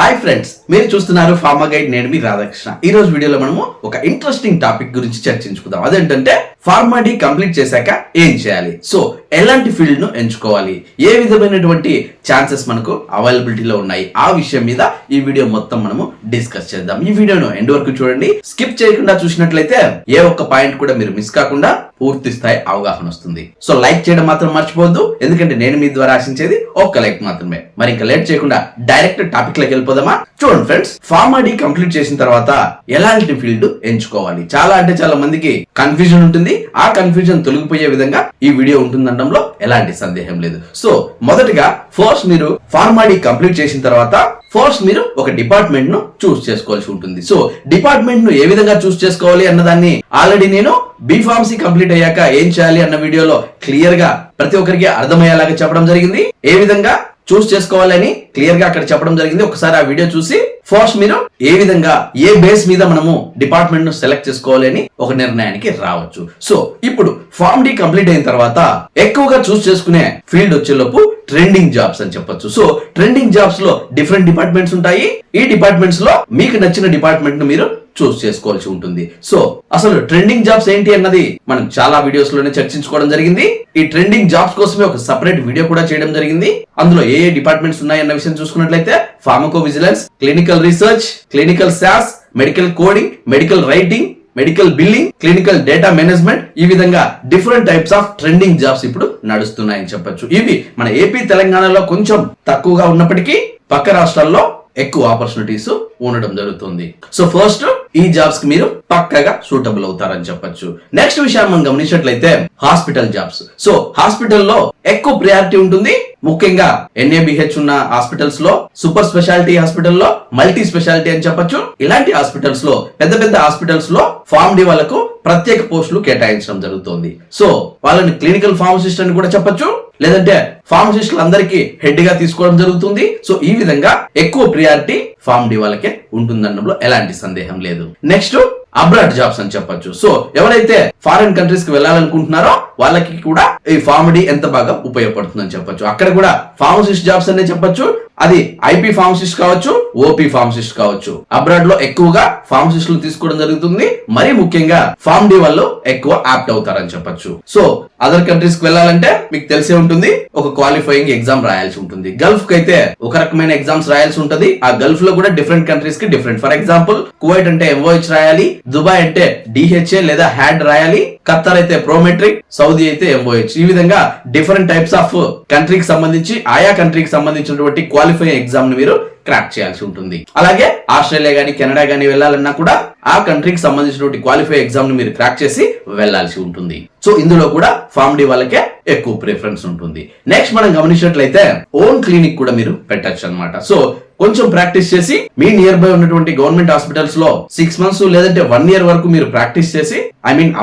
Hi friends, మీరు చూస్తున్నారు pharma guide. నేను మీ రాధాకృష్ణ. ఈ రోజు వీడియోలో మనము ఒక ఇంట్రెస్టింగ్ టాపిక్ గురించి చర్చించుకుందాం. అదేంటంటే ఫార్మా డి కంప్లీట్ చేశాక ఏం చేయాలి, సో ఎలాంటి ఫీల్డ్ ను ఎంచుకోవాలి, ఏ విధమైనటువంటి ఛాన్సెస్ మనకు అవైలబిలిటీలో ఉన్నాయి, ఆ విషయం మీద ఈ వీడియో మొత్తం మనము డిస్కస్ చేద్దాం. ఈ వీడియోను ఎండ్ వరకు చూడండి. స్కిప్ చేయకుండా చూసినట్లయితే ఏ ఒక్క పాయింట్ కూడా మీరు మిస్ కాకుండా పూర్తి స్థాయి అవగాహన వస్తుంది. సో లైక్ చేయడం మాత్రం మర్చిపోవద్దు, ఎందుకంటే నేను మీ ద్వారా ఆశించేది ఒక్క లైక్ మాత్రమే. మరి ఇంకా లేట్ చేయకుండా డైరెక్ట్ టాపిక్ లోకి వెళ్ళిపోదామా? చూడండి ఫ్రెండ్స్, ఫార్మా డి కంప్లీట్ చేసిన తర్వాత ఎలాంటి ఫీల్డ్ ఎంచుకోవాలి, చాలా మందికి కన్ఫ్యూజన్ ఉంటుంది. ఆ కన్ఫ్యూజన్ తొలగిపోయే విధంగా ఈ వీడియో ఉంటుందనడంలో ఎలాంటి సందేహం లేదు. సో మొదటిగా ఫస్ట్ మీరు ఫార్మా డి కంప్లీట్ చేసిన తర్వాత ఫస్ట్ మీరు ఒక డిపార్ట్మెంట్ ను చూస్ చేసుకోవాల్సి ఉంటుంది. సో డిపార్ట్మెంట్ ను ఏ విధంగా చూస్ చేసుకోవాలి అన్నదాన్ని ఆల్రెడీ నేను బి.ఫార్మసీ కంప్లీట్ అయ్యాక ఏం చేయాలి అన్న వీడియోలో క్లియర్ గా ప్రతి ఒక్కరికి అర్థమయ్యేలాగా చెప్పడం జరిగింది. ఏ విధంగా చూస్ చేసుకోవాలని క్లియర్ గా అక్కడ చెప్పడం జరిగింది. ఒకసారి ఆ వీడియో చూసి ఫస్ట్ మీరు ఏ విధంగా ఏ బేస్ మీద మనము డిపార్ట్మెంట్ ను సెలెక్ట్ చేసుకోవాలి అని ఒక నిర్ణయానికి రావచ్చు. సో ఇప్పుడు ఫార్మ్ డి కంప్లీట్ అయిన తర్వాత ఎక్కువగా చూస్ చేసుకునే ఫీల్డ్ వచ్చేలోపు ట్రెండింగ్ జాబ్స్ అని చెప్పొచ్చు. సో ట్రెండింగ్ జాబ్స్ లో డిఫరెంట్ డిపార్ట్మెంట్స్ ఉంటాయి. ఈ డిపార్ట్మెంట్స్ లో మీకు నచ్చిన డిపార్ట్మెంట్ ను మీరు చూస్ చేసుకోవాల్సి ఉంటుంది. సో అసలు ట్రెండింగ్ జాబ్స్ ఏంటి అన్నది మనం చాలా వీడియోస్ లోనే చర్చించుకోవడం జరిగింది. ఈ ట్రెండింగ్ జాబ్స్ కోసమే ఒక సెపరేట్ వీడియో కూడా చేయడం జరిగింది. అందులో ఏ డిపార్ట్మెంట్స్ ఉన్నాయన్న విషయం చూసుకున్నట్లయితే pharmaco vigilance, clinical research, clinical sauce, medical coding, medical writing, medical billing, clinical data management, ఈ విధంగా different types of trending jobs ఇప్పుడు నడుస్తున్నాయని చెప్పొచ్చు. ఇవి మన ఏపీ తెలంగాణలో కొంచెం తక్కువగా ఉన్నప్పటికీ పక్క రాష్ట్రాల్లో ఎక్కువ ఆపర్చునిటీస్ ఉండడం జరుగుతుంది. సో ఫస్ట్ ఈ జాబ్స్ కి మీరు పక్కగా సూటబుల్ అవుతారని చెప్పొచ్చు. నెక్స్ట్ విషయం మనం గమనించినట్లయితే హాస్పిటల్ జాబ్స్. సో హాస్పిటల్లో ఎక్కువ ప్రియారిటీ ఉంటుంది. ముఖ్యంగా NABH ఉన్న హాస్పిటల్స్ లో, సూపర్ స్పెషాలిటీ హాస్పిటల్లో, మల్టీ స్పెషాలిటీ అని చెప్పొచ్చు. ఇలాంటి హాస్పిటల్స్ లో, పెద్ద హాస్పిటల్స్ లో ఫార్మ్ డి వాళ్ళకు ప్రత్యేక పోస్టులు కేటాయించడం జరుగుతుంది. సో వాళ్ళని క్లినికల్ ఫార్మసిస్ట్ అని కూడా చెప్పొచ్చు, లేదంటే ఫార్మసిస్టులు అందరికీ హెడ్ గా తీసుకోవడం జరుగుతుంది. సో ఈ విధంగా ఎక్కువ ప్రియారిటీ ఫార్మ్ డి వాళ్ళకే ఉంటుందనడంలో ఎలాంటి సందేహం లేదు. నెక్స్ట్ అబ్రాడ్ జాబ్స్ అని చెప్పొచ్చు. సో ఎవరైతే ఫారిన్ కంట్రీస్ కి వెళ్ళాలనుకుంటున్నారో వాళ్ళకి కూడా ఈ ఫార్మ్ డి ఎంత బాగా ఉపయోగపడుతుందని చెప్పొచ్చు. అక్కడ కూడా ఫార్మసిస్ట్ జాబ్స్ అనే చెప్పొచ్చు. అది IP ఫార్మసిస్ట్ కావచ్చు, OP ఫార్మసిస్ట్ కావచ్చు. అబ్రాడ్ లో ఎక్కువగా ఫార్మసిస్టులు తీసుకోవడం జరుగుతుంది. మరీ ముఖ్యంగా ఫార్మ్ డి వాళ్ళు ఎక్కువ యాప్ట్ అవుతారని చెప్పొచ్చు. సో అదర్ కంట్రీస్ కి వెళ్ళాలంటే మీకు తెలిసే ఉంటుంది, ఒక క్వాలిఫైయింగ్ ఎగ్జామ్ రాయాల్సి ఉంటుంది. గల్ఫ్ కి అయితే ఒక రకమైన ఎగ్జామ్స్ రాయాల్సి ఉంటుంది. ఆ గల్ఫ్ లో కూడా డిఫరెంట్ కంట్రీస్ కి డిఫరెంట్. ఫర్ ఎగ్జాంపుల్ కువైట్ అంటే MOH రాయాలి, దుబాయ్ అంటే DHA లేదా HAD రాయాలి, ఖత్తర్ అయితే ప్రోమెట్రిక్, సౌదీ అయితే MOH. ఈ విధంగా డిఫరెంట్ టైప్స్ ఆఫ్ కంట్రీకి సంబంధించి ఆయా కంట్రీకి సంబంధించినటువంటి క్వాలిఫైయింగ్ ఎగ్జామ్ ని మీరు క్రాక్ చేయాల్సి ఉంటుంది. అలాగే ఆస్ట్రేలియా గానీ కెనడా గానీ వెళ్ళాలన్నా కూడా ఆ కంట్రీకి సంబంధించినటువంటి క్వాలిఫై ఎగ్జామ్ ని మీరు క్రాక్ చేసి వెళ్లాల్సి ఉంటుంది. సో ఇందులో కూడా ఫార్మ్ డి వాళ్ళకే ఎక్కువ ప్రిఫరెన్స్ ఉంటుంది. నెక్స్ట్ మనం గమనించినట్లయితే ఓన్ క్లినిక్ కూడా మీరు పెట్టచ్చు అన్నమాట. సో కొంచెం ప్రాక్టీస్ చేసి మీ నియర్ బై ఉన్నటువంటి గవర్నమెంట్ హాస్పిటల్స్ లో 6 months లేదంటే 1 year వరకు మీరు ప్రాక్టీస్ చేసి,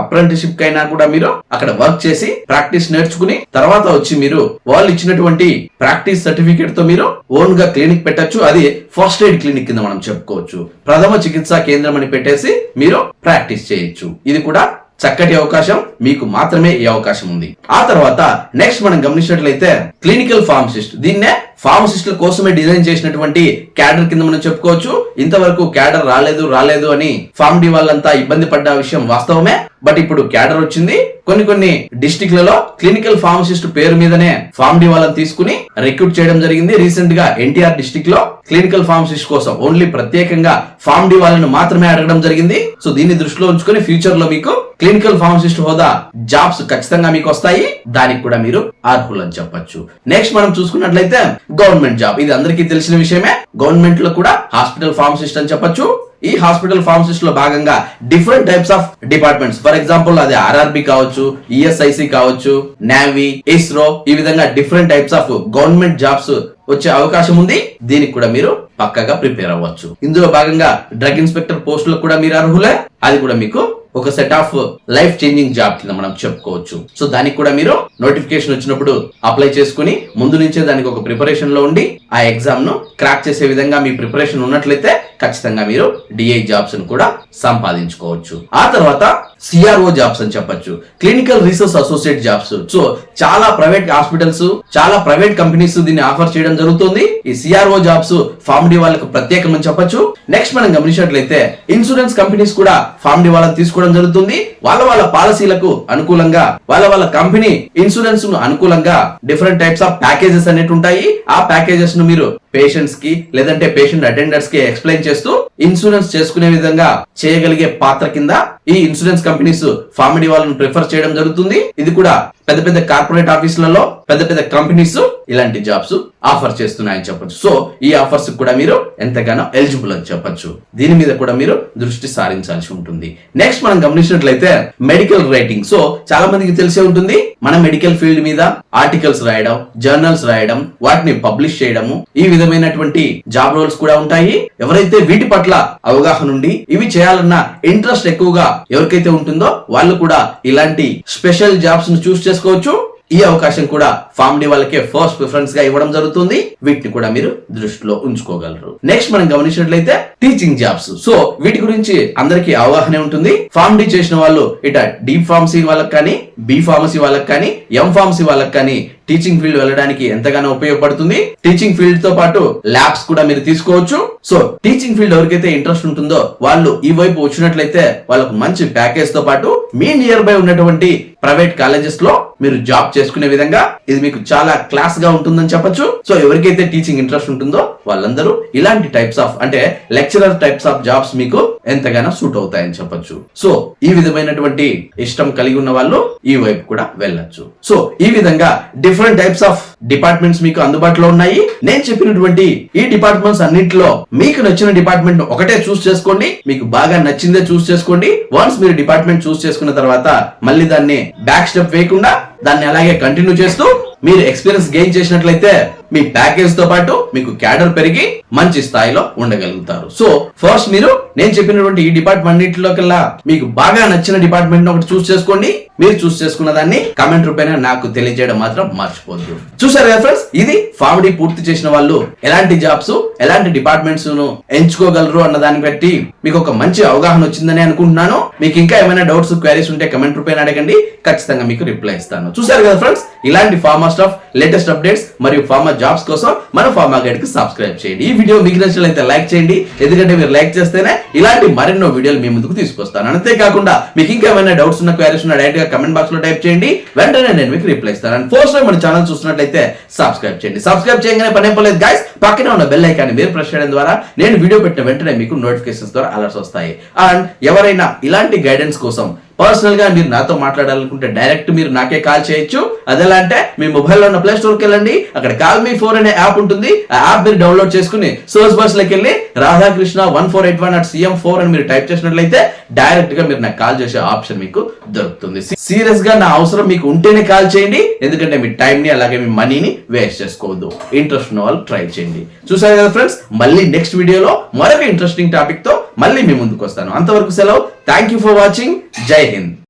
అప్రెంటిస్షిప్ కైనా కూడా మీరు అక్కడ వర్క్ చేసి ప్రాక్టీస్ నేర్చుకుని తర్వాత వచ్చి మీరు వాళ్ళు ఇచ్చినటువంటి ప్రాక్టీస్ సర్టిఫికేట్ తో మీరు ఓన్ గా క్లినిక్ పెట్టచ్చు. అది ఫస్ట్ ఎయిడ్ క్లినిక్ కింద మనం చెప్పుకోవచ్చు. ప్రథమ చికిత్సా కేంద్రం అని పెట్టేసి మీరు ప్రాక్టీస్ చేయొచ్చు. ఇది కూడా చక్కటి అవకాశం, మీకు మాత్రమే ఈ అవకాశం ఉంది. ఆ తర్వాత నెక్స్ట్ మనం గమనించినట్లయితే క్లినికల్ ఫార్మసిస్ట్. దీన్నే ఫార్మసిస్టుల కోసమే డిజైన్ చేసినటువంటి క్యాడర్ కింద మనం చెప్పుకోవచ్చు. ఇంతవరకు క్యాడర్ రాలేదు అని ఫార్మ్ డి వాళ్ళంతా ఇబ్బంది పడ్డ విషయం వాస్తవమే. బట్ ఇప్పుడు క్యాడర్ వచ్చింది. కొన్ని డిస్ట్రిక్ట్లలో క్లినికల్ ఫార్మసిస్ట్ పేరు మీదనే ఫార్మ్ డి వాళ్ళని తీసుకుని రిక్రూట్ చేయడం జరిగింది. రీసెంట్ గా NTR డిస్ట్రిక్ట్ లో క్లినికల్ ఫార్మసిస్ట్ కోసం ఓన్లీ ప్రత్యేకంగా ఫార్మ్ డి వాళ్ళని మాత్రమే అడగడం జరిగింది. సో దీన్ని దృష్టిలో ఉంచుకొని ఫ్యూచర్ లో మీకు క్లినికల్ ఫార్మసిస్ట్ హోదా జాబ్స్ ఖచ్చితంగా మీకు వస్తాయి. దానికి కూడా మీరు అర్హులు అని చెప్పొచ్చు. నెక్స్ట్ మనం చూసుకున్నట్లయితే గవర్నమెంట్ జాబ్. ఇది అందరికీ తెలిసిన విషయమే. గవర్నమెంట్ లో కూడా హాస్పిటల్ ఫార్మసిస్ట్ అని చెప్పొచ్చు. ఈ హాస్పిటల్ ఫార్మసిస్ట్ లో భాగంగా different types of departments, for example అది RRB కావచ్చు, ESIC కావచ్చు, నేవీ, ISRO, ఈ విధంగా different types of government jobs వచ్చే అవకాశం ఉంది. దీనికి కూడా మీరు పక్కగా ప్రిపేర్ అవ్వచ్చు. ఇందులో భాగంగా డ్రగ్ ఇన్స్పెక్టర్ పోస్టులకు కూడా మీరు అర్హులే. అది కూడా మీకు ఒక set of life changing job కింద మనం చెప్పుకోవచ్చు. సో దానికి కూడా మీరు నోటిఫికేషన్ వచ్చినప్పుడు అప్లై చేసుకుని ముందు నుంచే దానికి ఒక ప్రిపరేషన్ లో ఉండి ఆ ఎగ్జామ్ ను క్రాక్ చేసే విధంగా మీ ప్రిపరేషన్ ఉన్నట్లయితే ఖచ్చితంగా మీరు DI జాబ్స్ ను కూడా సంపాదించుకోవచ్చు. ఆ తర్వాత సిఆర్ఓ జాబ్స్ అని చెప్పొచ్చు, clinical research associate jobs. So చాలా ప్రైవేట్ హాస్పిటల్స్, చాలా ప్రైవేట్ కంపెనీస్ దీన్ని ఆఫర్ చేయడం జరుగుతుంది. ఈ సిఆర్ఓ జాబ్స్ ఫార్మ్ డి వాళ్ళకు ప్రత్యేకం అని చెప్పొచ్చు. నెక్స్ట్ మనం గమనించినట్లయితే ఇన్సూరెన్స్ కంపెనీస్ కూడా ఫార్మ్ డి వాళ్ళని తీసుకోవడం జరుగుతుంది. వాళ్ళ పాలసీలకు అనుకూలంగా, వాళ్ళ కంపెనీ ఇన్సూరెన్స్ ను అనుకూలంగా డిఫరెంట్ టైప్స్ ఆఫ్ ప్యాకేజెస్ అనేవి ఉంటాయి. ఆ ప్యాకేజెస్ ను మీరు పేషెంట్స్ కి లేదంటే పేషెంట్ అటెండర్స్ కి ఎక్స్ప్లెయిన్ చేస్తూ ఇన్సూరెన్స్ చేసుకునే విధంగా చేయగలిగే పాత్ర కింద ఈ ఇన్సూరెన్స్ కంపెనీస్ ఫార్మ్ డి వాళ్ళని ప్రిఫర్ చేయడం జరుగుతుంది. ఇది కూడా పెద్ద పెద్ద కార్పొరేట్ ఆఫీసులలో పెద్ద పెద్ద కంపెనీస్ ఇలాంటి జాబ్స్ ఆఫర్ చేస్తున్నాయని చెప్పొచ్చు. సో ఈ ఆఫర్స్ కూడా మీరు ఎంతగానో ఎలిజిబుల్ అని చెప్పొచ్చు. దీని మీద కూడా మీరు దృష్టి సారించాల్సి ఉంటుంది. నెక్స్ట్ మనం గమనించినట్లయితే మెడికల్ రైటింగ్. సో చాలా మందికి తెలిసే ఉంటుంది, మన మెడికల్ ఫీల్డ్ మీద ఆర్టికల్స్ రాయడం, జర్నల్స్ రాయడం, వాటిని పబ్లిష్ చేయడము, ఈ విధమైనటువంటి జాబ్ రోల్స్ కూడా ఉంటాయి. ఎవరైతే వీటి పట్ల అవగాహన ఉండి ఇవి చేయాలన్న ఇంట్రెస్ట్ ఎక్కువగా ఎవరికైతే ఉంటుందో వాళ్ళు కూడా ఇలాంటి స్పెషల్ జాబ్స్ ను చూస్ చేసుకోవచ్చు. ఈ అవకాశం కూడా ఫార్మ్ డి వాళ్ళకే ఫస్ట్ ప్రిఫరెన్స్ గా ఇవ్వడం జరుగుతుంది. వీటిని కూడా మీరు దృష్టిలో ఉంచుకోగలరు. నెక్స్ట్ మనం గమనించినట్లయితే టీచింగ్ జాబ్స్. సో వీటి గురించి అందరికీ అవగాహన ఉంటుంది. ఫార్మ్ డి చేసిన వాళ్ళు ఇట డి ఫార్మసీ వాళ్ళకి కానీ, బి ఫార్మసీ వాళ్ళకి కానీ, ఎం ఫార్మసీ వాళ్ళకి కానీ టీచింగ్ ఫీల్డ్ వెళ్ళడానికి ఎంతగానో ఉపయోగపడుతుంది. టీచింగ్ ఫీల్డ్ తో పాటు ల్యాబ్స్ కూడా మీరు తీసుకోవచ్చు. సో టీచింగ్ ఫీల్డ్ ఎవరికైతే ఇంట్రెస్ట్ ఉంటుందో వాళ్ళు ఈ వైపు వచ్చినట్లయితే వాళ్ళకు మంచి ప్యాకేజ్ తో పాటు మీ నియర్ బై ఉన్నటువంటి ప్రైవేట్ కాలేజెస్ లో మీరు జాబ్ చేసుకునే విధంగా ఇది మీకు చాలా క్లాస్ గా ఉంటుందని చెప్పొచ్చు. సో ఎవరికైతే టీచింగ్ ఇంట్రెస్ట్ ఉంటుందో వాళ్ళందరూ ఇలాంటి టైప్స్ ఆఫ్ అంటే లెక్చరర్ టైప్స్ ఆఫ్ జాబ్స్ మీకు ఎంతగానో సూట్ అవుతాయని చెప్పొచ్చు. సో ఈ విధమైనటువంటి ఇష్టం కలిగి ఉన్న వాళ్ళు ఈ వైపు కూడా వెళ్ళొచ్చు. సో ఈ విధంగా డిఫరెంట్ టైప్స్ ఆఫ్ డిపార్ట్మెంట్స్ మీకు అందుబాటులో ఉన్నాయి. నేను చెప్పినటువంటి ఈ డిపార్ట్మెంట్స్ అన్నింటిలో మీకు నచ్చిన డిపార్ట్మెంట్ ఒకటే చూస్ చేసుకోండి. మీకు బాగా నచ్చిందే చూస్ చేసుకోండి. వన్స్ మీరు డిపార్ట్మెంట్ చూస్ చేసుకున్న తర్వాత మళ్ళీ దాన్ని బ్యాక్ స్టెప్ వేయకుండా దాన్ని అలాగే కంటిన్యూ చేస్తూ మీరు ఎక్స్పీరియన్స్ గెయిన్ చేసినట్లయితే మీ ప్యాకేజ్ తో పాటు మీకు క్యాడర్ పెరిగి మంచి స్థాయిలో ఉండగలుగుతారు. సో ఫస్ట్ మీరు నేను చెప్పినటువంటి ఈ డిపార్ట్మెంట్ అన్నింటిలో కల్లా మీకు బాగా నచ్చిన డిపార్ట్మెంట్ ఒకటి చూస్ చేసుకోండి. మీరు చూస్ చేసుకున్న దాన్ని కామెంట్ రూపేణ నాకు తెలియజేయడం మాత్రం మర్చిపోద్దు. చూసారు కదా ఫ్రెండ్స్, ఇది ఫార్మ్ డి పూర్తి చేసిన వాళ్ళు ఎలాంటి జాబ్స్, ఎలాంటి డిపార్ట్మెంట్స్ ను ఎంచుకోగలరు అన్న దాన్ని బట్టి మీకు ఒక మంచి అవగాహన వచ్చిందని అనుకుంటున్నాను. మీకు ఇంకా ఏమైనా డౌట్స్, క్వైరీస్ ఉంటే కమెంట్ రూపేణ అడగండి, ఖచ్చితంగా మీకు రిప్లై ఇస్తాను. చూసారు కదా ఫ్రెండ్స్, ఇలాంటి ఫార్మా స్టాఫ్ లేటెస్ట్ అప్డేట్స్ మరియు ఫార్మా జాబ్స్ కోసం మన ఫార్మా గైడ్ కి సబ్స్క్రైబ్ చేయండి. ఈ వీడియో మీకు నచ్చినట్లయితే లైక్ చేయండి, ఎందుకంటే మీరు లైక్ చేస్తేనే ఇలాంటి మరెన్నో వీడియోలు మీ ముందుకు తీసుకొస్తాను. అంతేకాకుండా మీకు ఇంకా ఏమైనా డౌట్స్ ఉన్న, క్వైరీస్ ఉన్న డైరెక్ట్ గా కమెంట్ బాక్స్ లో టైప్ చేయండి, వెంటనే నేను మీకు రిప్లై ఇస్తాను. అండ్ ఫస్ట్ టైం మన ఛానల్ చూస్తున్నట్లయితే సబ్స్క్రైబ్ చేయండి. సబ్స్క్రైబ్ చేయగానే పనే పర్లేదు గైస్, పక్కనే ఉన్న బెల్ ఐకాన్ మీరు ప్రెస్ చేయడం ద్వారా నేను వీడియో పెట్టిన వెంటనే మీకు నోటిఫికేషన్స్ ద్వారా అలర్ట్స్ వస్తాయి. అండ్ ఎవరైనా ఇలాంటి గైడెన్స్ కోసం పర్సనల్ గా మీరు నాతో మాట్లాడాలనుకుంటే డైరెక్ట్ మీరు నాకే కాల్ చేయొచ్చు. అదెలా అంటే మీ మొబైల్లో ఉన్న ప్లే స్టోర్కి వెళ్ళండి, అక్కడ కాల్ మీ 4 అనే యాప్ ఉంటుంది. ఆ యాప్ మీరు డౌన్లోడ్ చేసుకుని సోర్స్ బస్ లోకి వెళ్ళి రాధాకృష్ణ 1481@cm4 అని మీరు టైప్ చేసినట్లయితే డైరెక్ట్ గా మీరు నాకు కాల్ చేసే ఆప్షన్ మీకు దొరుకుతుంది. సీరియస్ గా నా అవసరం మీకు ఉంటేనే కాల్ చేయండి, ఎందుకంటే మీ టైం ని అలాగే మీ మనీని వేస్ట్ చేసుకోవద్దు. ఇంట్రెస్ట్ ఉన్న వాళ్ళు ట్రై చేయండి. చూసారు కదా ఫ్రెండ్స్, మళ్ళీ నెక్స్ట్ వీడియోలో మరొక ఇంట్రెస్టింగ్ టాపిక్ తో మళ్ళీ మీ ముందుకు వస్తాను. అంతవరకు సెలవు. Thank you for watching. జై హింద్.